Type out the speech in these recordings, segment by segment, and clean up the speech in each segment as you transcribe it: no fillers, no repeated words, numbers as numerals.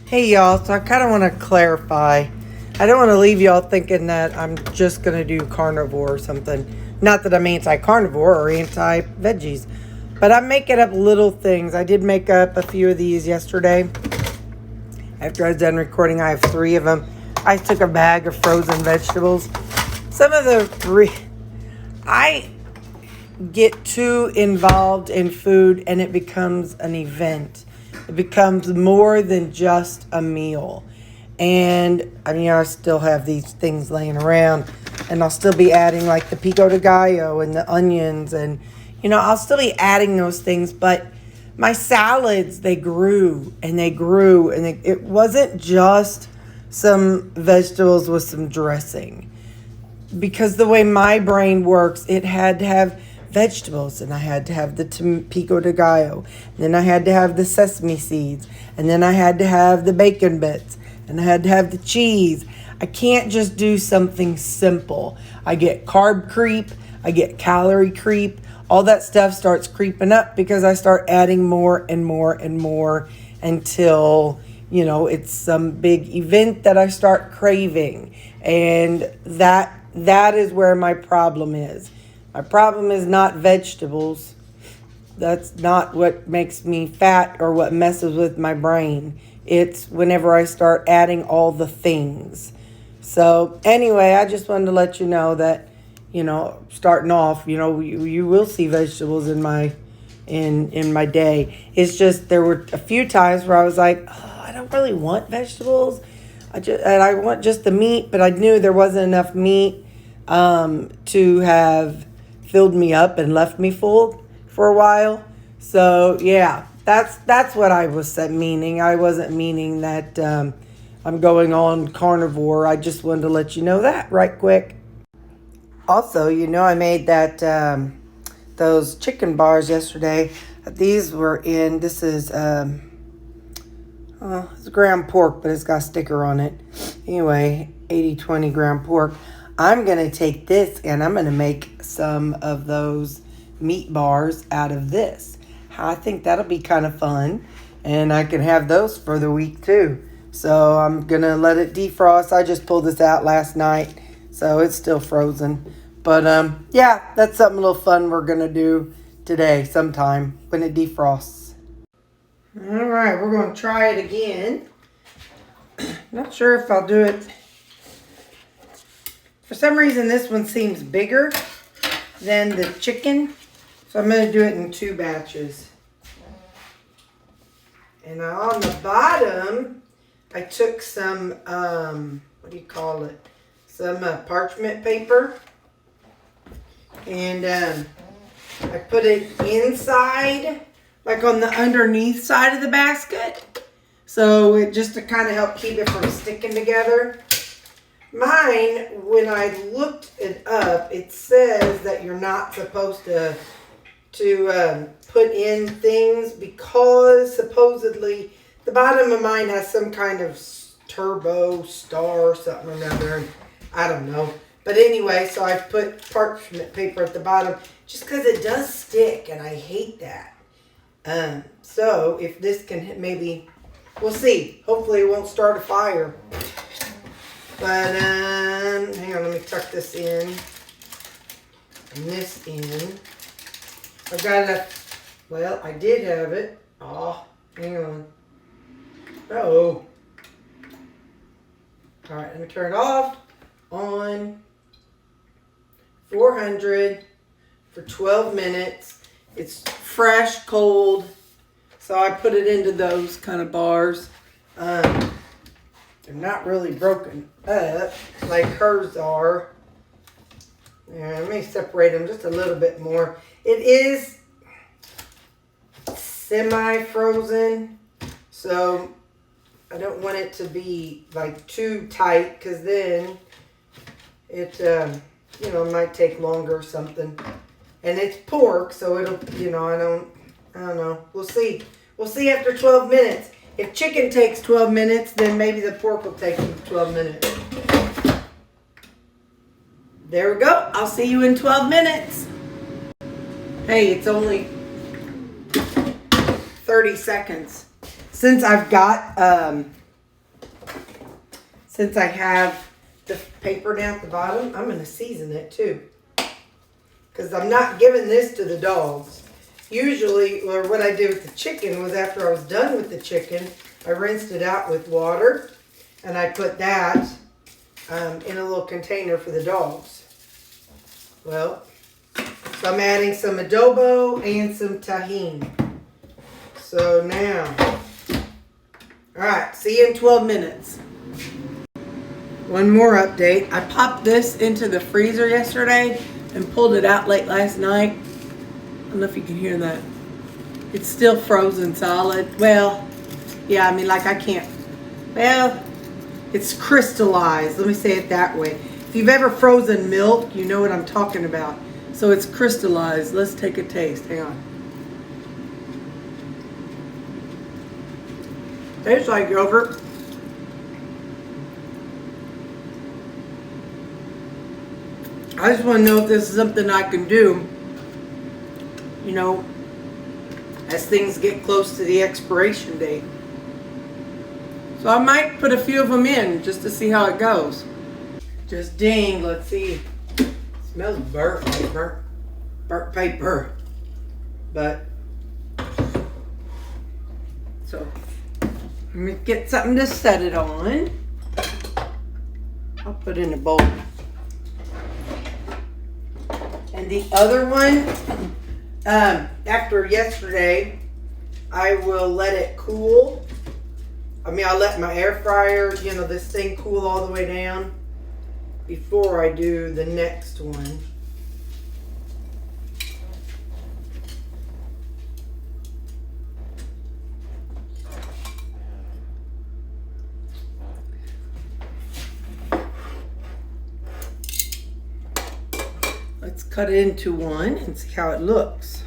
Hey y'all, so I kind of want to clarify. I don't want to leave y'all thinking that I'm just going to do carnivore or something. Not that I'm anti-carnivore or anti-veggies, but I'm making up little things. I did make up a few of these yesterday. After I was done recording, I have 3 of them. I took a bag of frozen vegetables. Some of I get too involved in food and it becomes an event. It becomes more than just a meal. And I mean, I still have these things laying around and I'll still be adding like the pico de gallo and the onions and, I'll still be adding those things. But my salads, they grew and they grew and it wasn't just some vegetables with some dressing. Because the way my brain works, it had to have vegetables, and I had to have the pico de gallo, and then I had to have the sesame seeds, and then I had to have the bacon bits, and I had to have the cheese. I can't just do something simple. I get carb creep, I get calorie creep. All that stuff starts creeping up because I start adding more and more and more until, it's some big event that I start craving. And that is where my problem is. My problem is not vegetables. That's not what makes me fat or what messes with my brain. It's whenever I start adding all the things. So anyway, I just wanted to let you know that, starting off, you will see vegetables in my day. It's just there were a few times where I was like, oh, I don't really want vegetables. I want just the meat, but I knew there wasn't enough meat to have filled me up and left me full for a while. So yeah, that's what I was meaning. I wasn't meaning that I'm going on carnivore. I just wanted to let you know that right quick. Also, I made those chicken bars yesterday. These were in, this is it's ground pork, but it's got a sticker on it. Anyway, 80-20 ground pork. I'm going to take this and I'm going to make some of those meat bars out of this. I think that'll be kind of fun. And I can have those for the week too. So I'm going to let it defrost. I just pulled this out last night, so it's still frozen. But yeah, that's something a little fun we're going to do today sometime when it defrosts. All right, we're going to try it again. Not sure if I'll do it. For some reason, this one seems bigger than the chicken. So I'm going to do it in 2 batches. And on the bottom, I took some, what do you call it? Some parchment paper. And I put it inside, like on the underneath side of the basket. So it just to kind of help keep it from sticking together. Mine, when I looked it up, it says that you're not supposed to put in things because supposedly the bottom of mine has some kind of turbo star or something or another. I don't know. But anyway, so I put parchment paper at the bottom just because it does stick and I hate that. So if this can maybe, we'll see. Hopefully it won't start a fire. But, hang on, let me tuck this in. And this in. I've got I did have it. Oh, hang on. Oh. Alright, let me turn it off. On. 400 for 12 minutes. It's fresh, cold. So I put it into those kind of bars. They're not really broken up like hers are. Yeah, let me separate them just a little bit more. It is semi-frozen, so I don't want it to be like too tight because then it, might take longer or something. And it's pork, so it'll, I don't know. We'll see. We'll see after 12 minutes. If chicken takes 12 minutes, then maybe the pork will take 12 minutes. There we go. I'll see you in 12 minutes. Hey, it's only 30 seconds. Since I've got since I have the paper down at the bottom, I'm going to season it too. Because I'm not giving this to the dogs. Usually, or what I did with the chicken was after I was done with the chicken, I rinsed it out with water. And I put that in a little container for the dogs. Well, so I'm adding some adobo and some tahini. So now, all right, see you in 12 minutes. One more update. I popped this into the freezer yesterday and pulled it out late last night. I don't know if you can hear that. It's still frozen solid. Well, yeah, I mean, like I can't. Well, it's crystallized. Let me say it that way. If you've ever frozen milk, you know what I'm talking about. So it's crystallized. Let's take a taste. Hang on. Tastes like yogurt. I just want to know if this is something I can do, you know, as things get close to the expiration date. So I might put a few of them in just to see how it goes. Just ding, let's see. It smells burnt paper. But, so, let me get something to set it on. I'll put it in a bowl. And the other one, after yesterday, I will let it cool. I mean, I'll let my air fryer, you know, this thing cool all the way down before I do the next one. Let's cut it into one and see how it looks.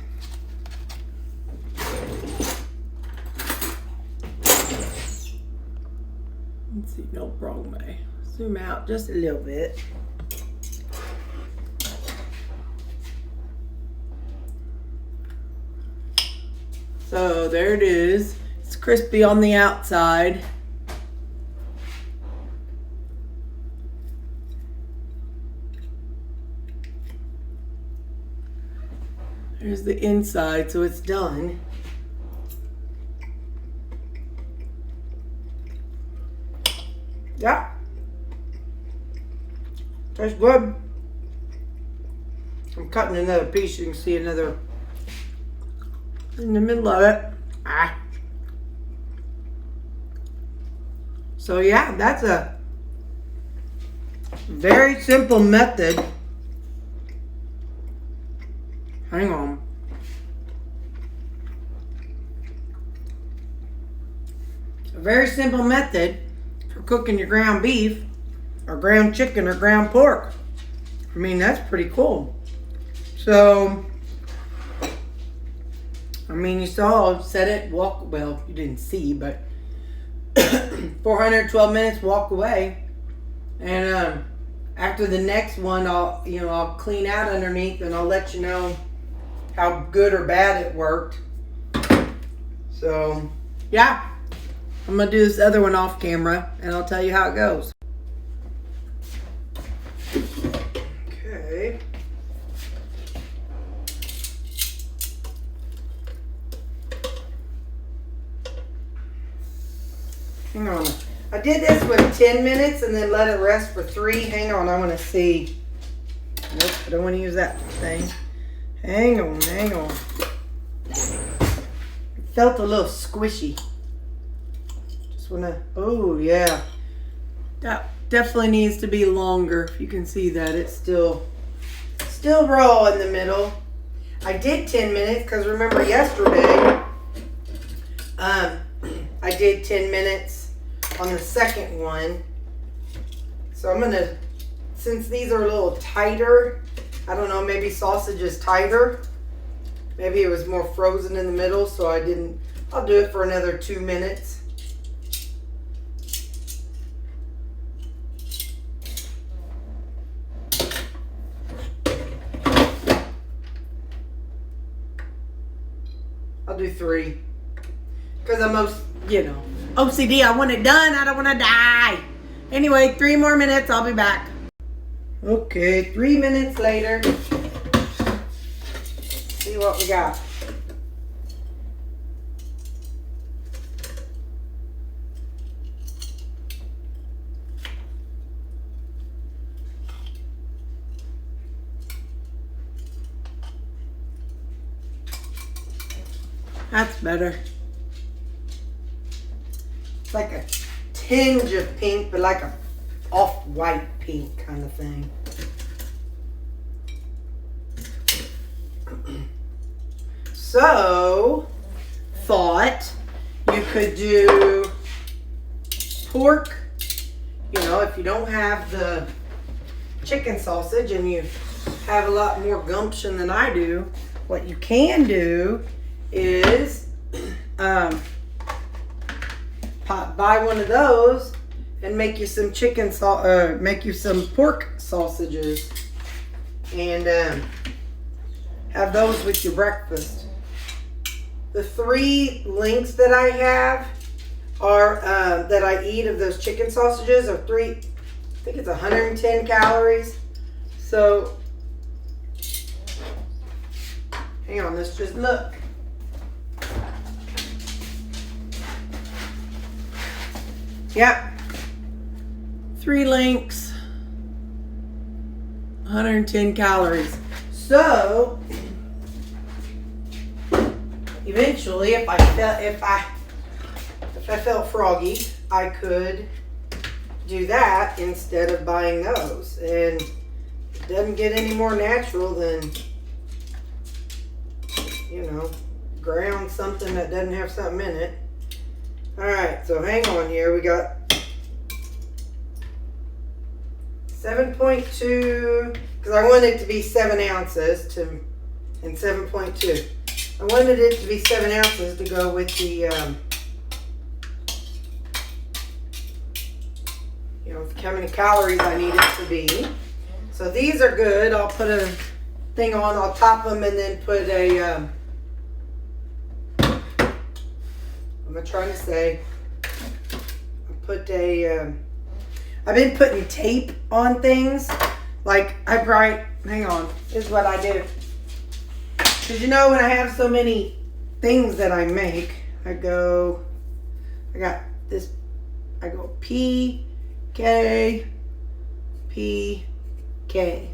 Let's see, no, wrong way. Zoom out just a little bit. So there it is. It's crispy on the outside. There's the inside, so it's done. Yeah. Tastes good. I'm cutting another piece. You can see another in the middle of it. Ah. So yeah, that's a very simple method. Hang on. A very simple method for cooking your ground beef or ground chicken or ground pork. I mean, that's pretty cool. So, I mean, you saw, set it, walk, well, you didn't see, but 412 minutes, walk away. And after the next one, I'll clean out underneath and I'll let you know how good or bad it worked. So, yeah. I'm going to do this other one off camera and I'll tell you how it goes. Okay. Hang on. I did this with 10 minutes and then let it rest for 3. Hang on, I want to see. Nope, I don't want to use that thing. Hang on. It felt a little squishy. Just want to, oh yeah. That definitely needs to be longer. If you can see that, it's still raw in the middle. I did 10 minutes because remember yesterday, I did 10 minutes on the second one. So I'm going to, since these are a little tighter, I don't know, maybe sausage is tighter. Maybe it was more frozen in the middle, so I'll do it for another 2 minutes. I'll do 3. Because I'm OCD, I want it done, I don't want to die. Anyway, 3 more minutes, I'll be back. Okay, 3 minutes later. See what we got. That's better. It's like a tinge of pink, but like a off-white pink kind of thing. So, thought you could do pork, you know, if you don't have the chicken sausage and you have a lot more gumption than I do, what you can do is buy one of those and make you some make you some pork sausages and have those with your breakfast. The 3 links that I have are that I eat of those chicken sausages are I think it's 110 calories. So hang on, let's just look. Yep. 3 links, 110 calories. So eventually, if I felt froggy, I could do that instead of buying those. And it doesn't get any more natural than, you know, ground something that doesn't have something in it. Alright, so hang on here. We got 7.2, because I want it to be 7 ounces and 7.2. I wanted it to be 7 ounces to go with the, you know, how many calories I need it to be. So these are good. I'll put a thing on, I'll top them and then put a, what am I trying to say? I've been putting tape on things. Like, hang on, this is what I do. Because you know, when I have so many things that I make, I go P, K, P, K.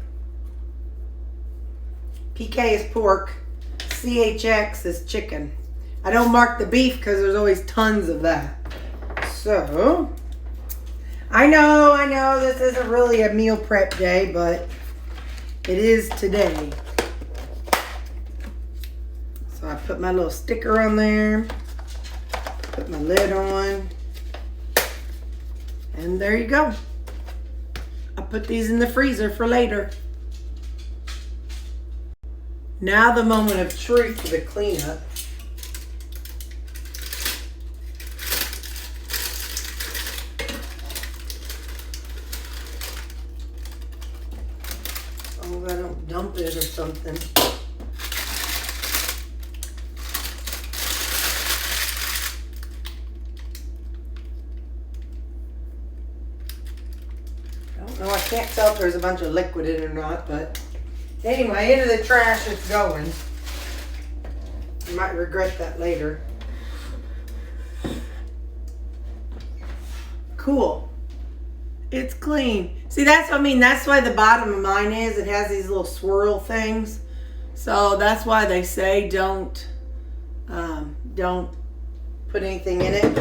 PK is pork, CHX is chicken. I don't mark the beef because there's always tons of that. So, I know this isn't really a meal prep day, but it is today. So I put my little sticker on there, put my lid on, and there you go. I'll put these in the freezer for later. Now the moment of truth for the cleanup. Oh, I don't dump it or something. I don't know, I can't tell if there's a bunch of liquid in it or not, but anyway, into the trash it's going. You might regret that later. Cool. It's clean. See, that's what I mean. That's why the bottom of mine is. It has these little swirl things. So that's why they say don't put anything in it.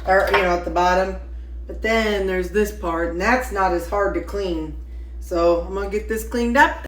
Or, you know, at the bottom. But then there's this part, and that's not as hard to clean. So I'm going to get this cleaned up.